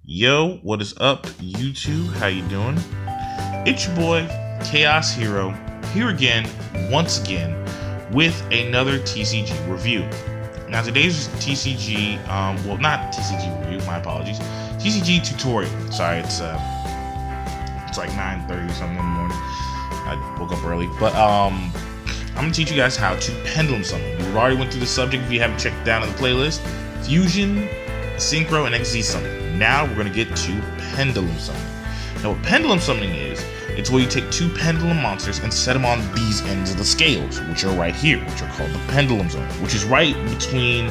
Yo, what is up, YouTube? How you doing? It's your boy, Chaos Hero, here again, once again, with another TCG review. Now today's TCG, well, not TCG review, my apologies, TCG tutorial. Sorry, it's like 9:30 or something in the morning. I woke up early, but I'm gonna teach you guys how to pendulum summon. We've already went through the subject. If you haven't checked it down in the playlist, Fusion, Synchro, and XZ summon. Now we're gonna get to pendulum summon. Now what pendulum summoning is, it's where you take two pendulum monsters and set them on these ends of the scales, which are right here, which are called the pendulum zone, which is right between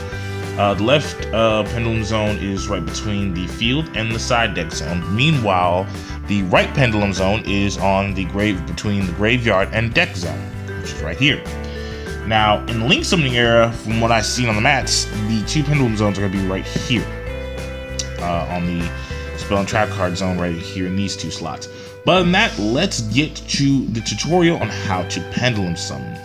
the left pendulum zone is right between the field and the side deck zone. Meanwhile, the right pendulum zone is on the between the graveyard and deck zone, which is right here. Now, in the Link summoning era, from what I've seen on the mats, the two pendulum zones are going to be right here, on the spell and trap card zone right here in these two slots. But other than that, let's get to the tutorial on how to pendulum summon.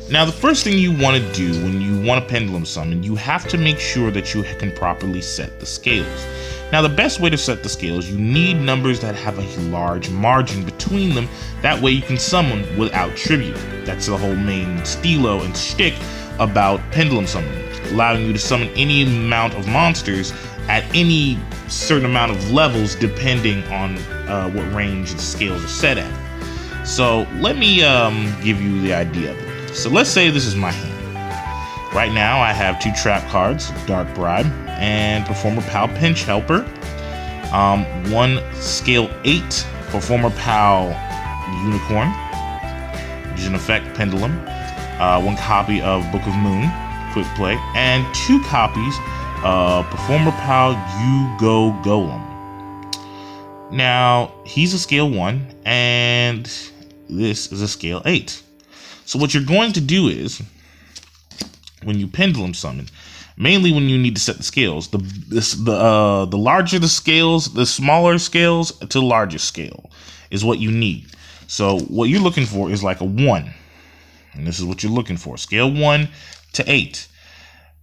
Now, the first thing you want to do when you want to pendulum summon, you have to make sure that you can properly set the scales. Now, the best way to set the scales, you need numbers that have a large margin between them. That way you can summon without tribute. That's the whole main stilo and shtick about pendulum summoning, allowing you to summon any amount of monsters at any certain amount of levels depending on what range the scales are set at. So let me give you the idea of it. So let's say this is my hand. Right now I have two trap cards, Dark Bribe and Performer Pal Pinch Helper. One scale 8 Performer Pal Unicorn, which is an effect pendulum. One copy of Book of Moon, Quick Play, and two copies of Performer Pal You-Go Golem. Now, he's a scale 1, and this is a scale 8. So what you're going to do is, when you pendulum summon, mainly when you need to set the scales, the larger the scales, the smaller scales to the largest scale is what you need. So what you're looking for is like a 1. And this is what you're looking for, scale 1 to 8.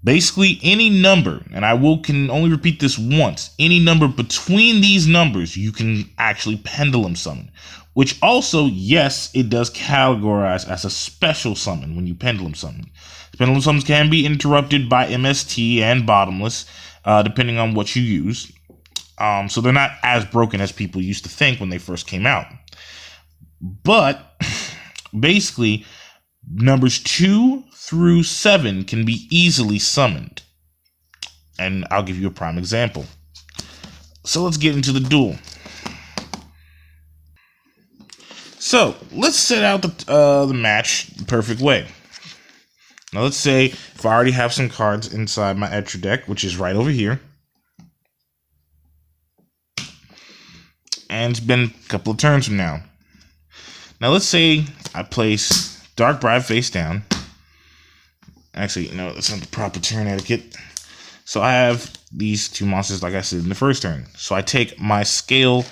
Basically, any number, and can only repeat this once, any number between these numbers you can actually pendulum summon. Which also, yes, it does categorize as a special summon when you pendulum summon. Pendulum summons can be interrupted by MST and bottomless, depending on what you use. So they're not as broken as people used to think when they first came out. But basically, numbers 2 through 7 can be easily summoned. And I'll give you a prime example. So let's get into the duel. So let's set out the match the perfect way. Now let's say if I already have some cards inside my extra deck, which is right over here. And it's been a couple of turns from now. Now let's say I place Dark Bribe face down. Actually, no, that's not the proper turn etiquette. So I have these two monsters, like I said, in the first turn. So I take my scale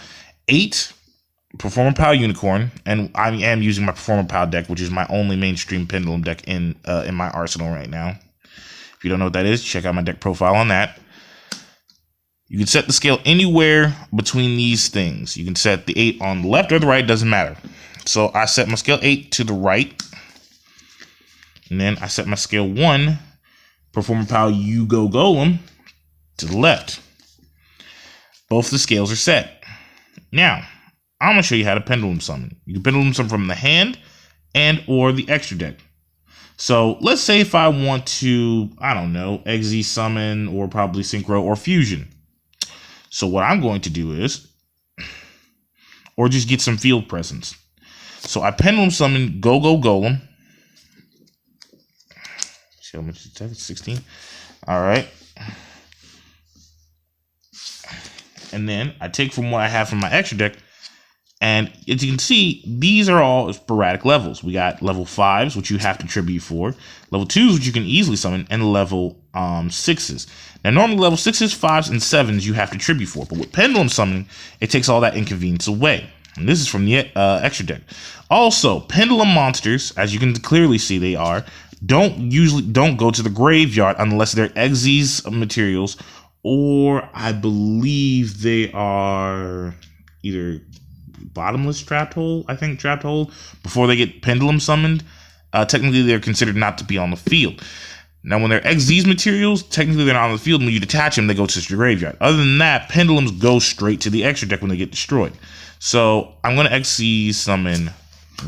8 Performer Pal Unicorn, and I am using my Performer Pal deck, which is my only mainstream pendulum deck in my arsenal right now. If you don't know what that is, check out my deck profile on that. You can set the scale anywhere between these things. You can set the 8 on the left or the right, doesn't matter. So I set my scale 8 to the right. And then I set my scale 1, Performer Pal You-Go Golem, to the left. Both the scales are set. Now, I'm going to show you how to pendulum summon. You can pendulum summon from the hand and or the extra deck. So let's say if I want to, I don't know, XZ summon or probably Synchro or Fusion. So what I'm going to do is, or just get some field presence. So I pendulum summon Go-Go Golem. See how much it's 16. All right. And then I take from what I have from my extra deck. And as you can see, these are all sporadic levels. We got level 5s, which you have to tribute for. Level 2s, which you can easily summon. And level 6s. Now, normally level 6s, 5s, and 7s you have to tribute for. But with pendulum summoning, it takes all that inconvenience away. And this is from the extra deck. Also, pendulum monsters, as you can clearly see they are, don't go to the graveyard unless they're Xyz materials or I believe they are either bottomless trapped hole, I think trapped hole, before they get pendulum summoned. Technically, they're considered not to be on the field. Now, when they're XZ's materials, technically they're not on the field. When you detach them, they go to your graveyard. Other than that, pendulums go straight to the extra deck when they get destroyed. So I'm going to XZ summon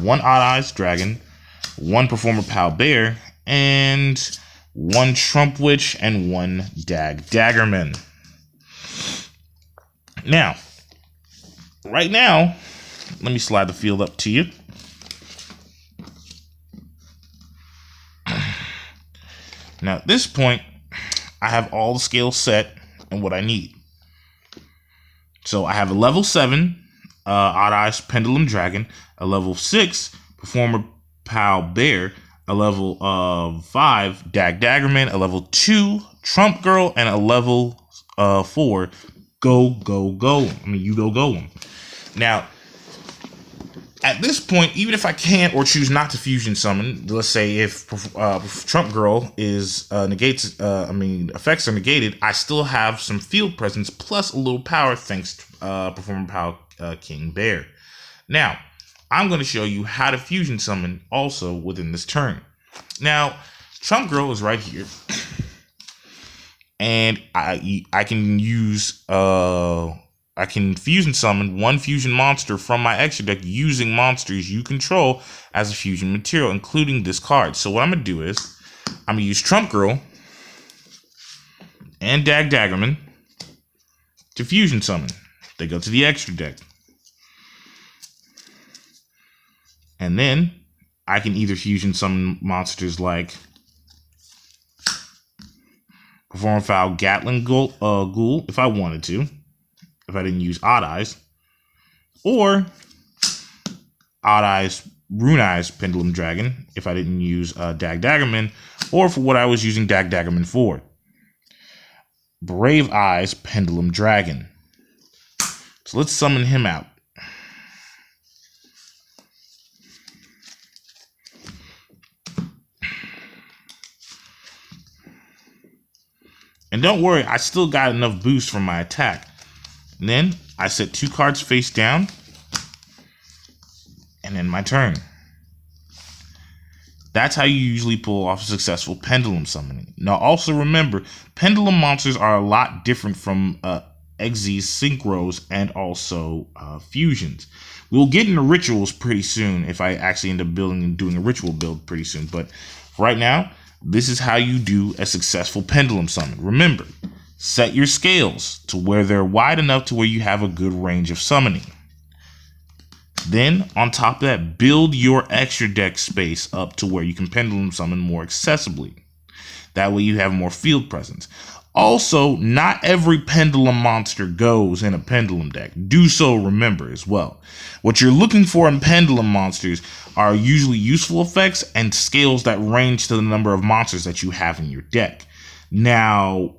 one Odd Eyes Dragon, one Performer Pal Bear, and one Trump Witch, and one Daggerman. Now, right now, let me slide the field up to you. Now, at this point, I have all the scales set and what I need. So I have a level 7 Odd Eyes Pendulum Dragon, a level 6 Performer Pal Bear, a level 5 Daggerman, a level 2 Trump Girl, and a level 4 Go. I mean, you go. Now, at this point, even if I can't or choose not to fusion summon, let's say if Trump Girl is effects are negated, I still have some field presence plus a little power thanks to Performer Pal King Bear. Now, I'm going to show you how to fusion summon also within this turn. Now, Trump Girl is right here, and I can use I can fusion summon one fusion monster from my extra deck using monsters you control as a fusion material, including this card. So what I'm going to do is I'm going to use Trump Girl and Daggerman to fusion summon. They go to the extra deck. And then I can either fusion summon monsters like Perform Foul Gatling Ghoul if I wanted to, if I didn't use Odd Eyes, or Odd Eyes Rune Eyes Pendulum Dragon if I didn't use Daggerman, or for what I was using Daggerman for, Brave Eyes Pendulum Dragon. So let's summon him out. And don't worry, I still got enough boost from my attack. And then I set 2 cards face down, and then my turn. That's how you usually pull off a successful pendulum summoning. Now also remember, pendulum monsters are a lot different from XZ's synchros and also fusions. We'll get into rituals pretty soon if I actually end up building and doing a ritual build pretty soon. But right now, this is how you do a successful pendulum summon. Remember, set your scales to where they're wide enough to where you have a good range of summoning. Then, on top of that, build your extra deck space up to where you can pendulum summon more accessibly. That way you have more field presence. Also, not every pendulum monster goes in a pendulum deck. Do so remember as well. What you're looking for in pendulum monsters are usually useful effects and scales that range to the number of monsters that you have in your deck. Now,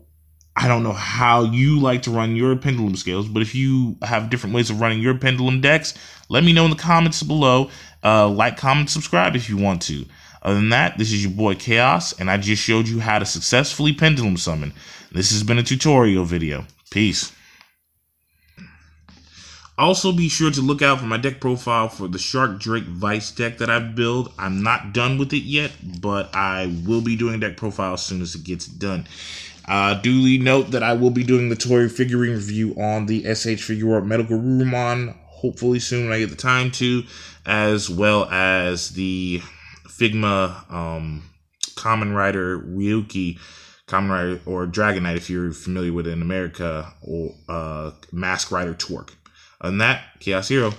I don't know how you like to run your pendulum scales, but if you have different ways of running your pendulum decks, let me know in the comments below. Like, comment, subscribe if you want to. Other than that, this is your boy Chaos, and I just showed you how to successfully pendulum summon. This has been a tutorial video. Peace. Also, be sure to look out for my deck profile for the Shark Drake Vice deck that I've built. I'm not done with it yet, but I will be doing a deck profile as soon as it gets done. Duly note that I will be doing the toy figurine review on the SH Figure Art Medical Roomon, hopefully soon when I get the time to, as well as the Figma Common Rider Ryuki, Common Rider or Dragon Knight if you're familiar with it in America, or Mask Rider Twerk. Other than that, Chaos Hero.